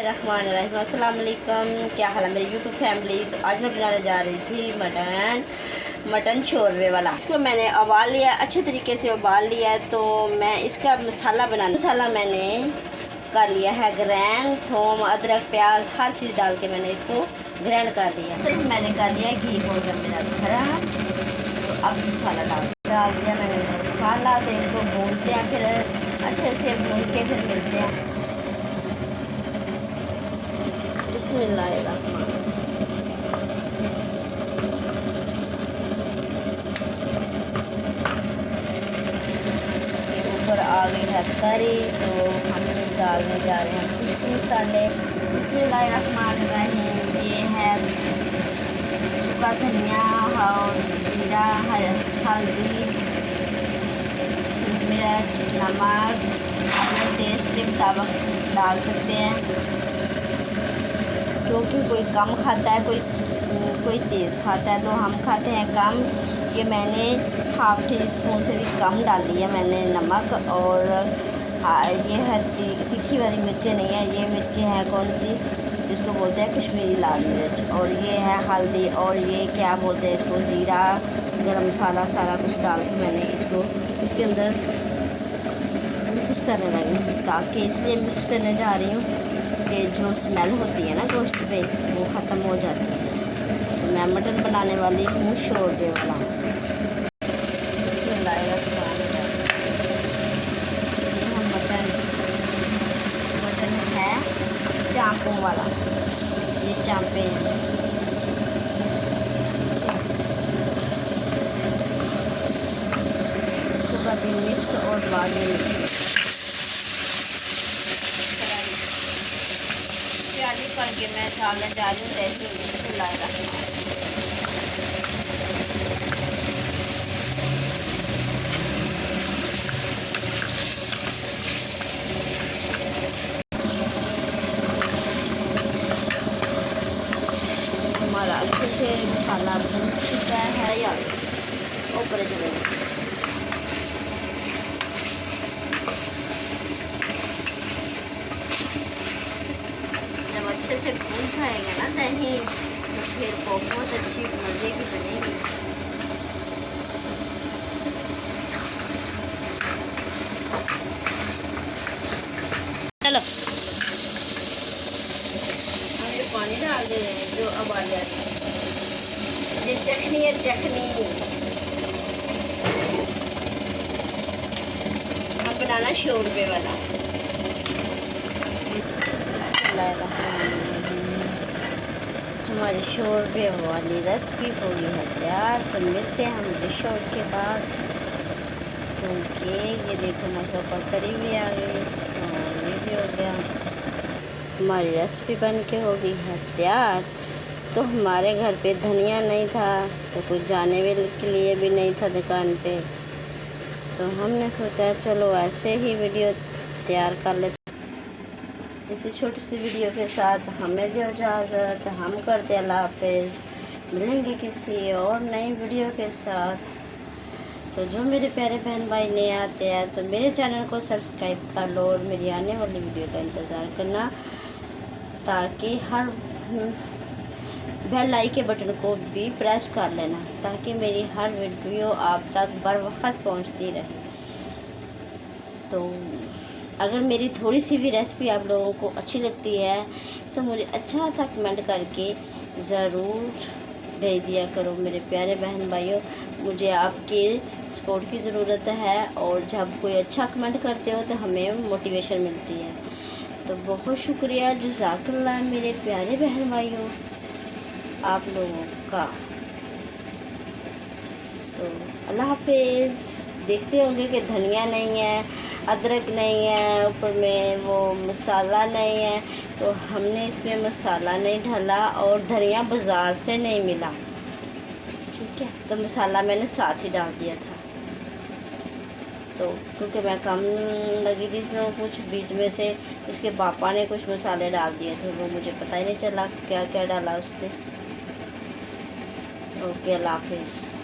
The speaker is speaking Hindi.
बिस्मिल्लाहिर्रहमानिर्रहीम। अस्सलाम वालेकुम। क्या हाल है मेरी यूट्यूब फैमिली। तो आज मैं बनाने जा रही थी मटन शोरवे वाला। इसको मैंने उबाल लिया, अच्छे तरीके से उबाल लिया है। तो मैं इसका मसाला मैंने कर लिया है ग्रैंड। थोम, अदरक, प्याज हर चीज़ डाल के मैंने इसको ग्रैंड कर लिया। इस तरह मैंने कर लिया, घी हो गया मेरा भरा। तो अब मसाला डाल दिया मैंने मसाला। तो इसको भूनते हैं, फिर अच्छे से भून के फिर मिलते हैं। बिस्मिल्लाहिर्रहमान। ऊपर आ गई है तरी, तो हम डालने जा रहे हैं कुछ मसाले। बिस्मिल्लाहिर्रहमानिर्रहीम। ये है सूखा धनिया और जीरा, हल्दी, मिर्च, नमक अपने टेस्ट के मुताबिक डाल सकते हैं, क्योंकि कोई कम खाता है, कोई तेज़ खाता है। तो हम खाते हैं कम। ये मैंने हाफ़ टी स्पून से भी कम डाल दिया मैंने नमक। और ये है तीखी वाली मिर्चें नहीं है, ये मिर्चें हैं कौन सी, जिसको बोलते हैं कश्मीरी लाल मिर्च। और ये है हल्दी, और ये क्या बोलते हैं इसको, ज़ीरा, गरम मसाला, सारा कुछ डाल के मैंने इसको इसके अंदर मिक्स करने लगी हूँ। ताकि इसलिए मिक्स करने जा रही हूँ कि जो स्मेल होती है ना गोश्त पे, वो ख़त्म हो जाती है। तो मैं मटन बनाने वाली हूँ शोरबे वाला। बिस्मिल्लाहिर्रहमानिर्रहीम। ये मटन है चाँपों वाला। ये चाँपे हैं। इसको कर दी मिक्स और बाद में करके मैं डालने जा रही हूँ दही। बिस्मिल्लाहिर्रहमानिर्रहीम। हमारा अच्छे से मसाला भून चुका है, या ऊपर चलेगा। अच्छे से भून जाएगा ना दही, तो फिर बहुत अच्छी मज़े की बनेगी। चलो हम ये पानी डाल दे रहे हैं जो उबाल जाता है। ये चटनी है, चटनी हम बनाना शोरबे वाला। हमारी शोरबे वाली रेसिपी हो गई है तैयार। तो मिलते हैं हम डिश आउट के बाद, क्योंकि ये देखो मतलब पर तरी भी आ गई और ये भी हो गया। हमारी रेसिपी बन के हो गई है तैयार। तो हमारे घर पे धनिया नहीं था, तो कुछ जाने के लिए भी नहीं था दुकान पे। तो हमने सोचा चलो ऐसे ही वीडियो तैयार कर लेते। इसी छोटी सी वीडियो के साथ हमें दो इजाज़त। हम करते अल्लाह हाफ़िज़। मिलेंगे किसी और नई वीडियो के साथ। तो जो मेरे प्यारे बहन भाई नए आते हैं, तो मेरे चैनल को सब्सक्राइब कर लो और मेरी आने वाली वीडियो का इंतज़ार करना, ताकि हर बेल आइकन के बटन को भी प्रेस कर लेना, ताकि मेरी हर वीडियो आप तक बर वक्त पहुँचती रहे। तो अगर मेरी थोड़ी सी भी रेसिपी आप लोगों को अच्छी लगती है, तो मुझे अच्छा सा कमेंट करके ज़रूर भेज दिया करो मेरे प्यारे बहन भाइयों। मुझे आपके सपोर्ट की ज़रूरत है, और जब कोई अच्छा कमेंट करते हो तो हमें मोटिवेशन मिलती है। तो बहुत शुक्रिया, जज़ाकल्लाह मेरे प्यारे बहन भाइयों आप लोगों का। तो अल्लाह हाफ़िज़। देखते होंगे कि धनिया नहीं है, अदरक नहीं है, ऊपर में वो मसाला नहीं है। तो हमने इसमें मसाला नहीं डाला, और धनिया बाज़ार से नहीं मिला, ठीक है। तो मसाला मैंने साथ ही डाल दिया था। तो क्योंकि मैं कम लगी थी, तो कुछ बीच में से इसके पापा ने कुछ मसाले डाल दिए थे, वो मुझे पता ही नहीं चला क्या क्या डाला उस पर। ओके, अल्लाह हाफ़िज़।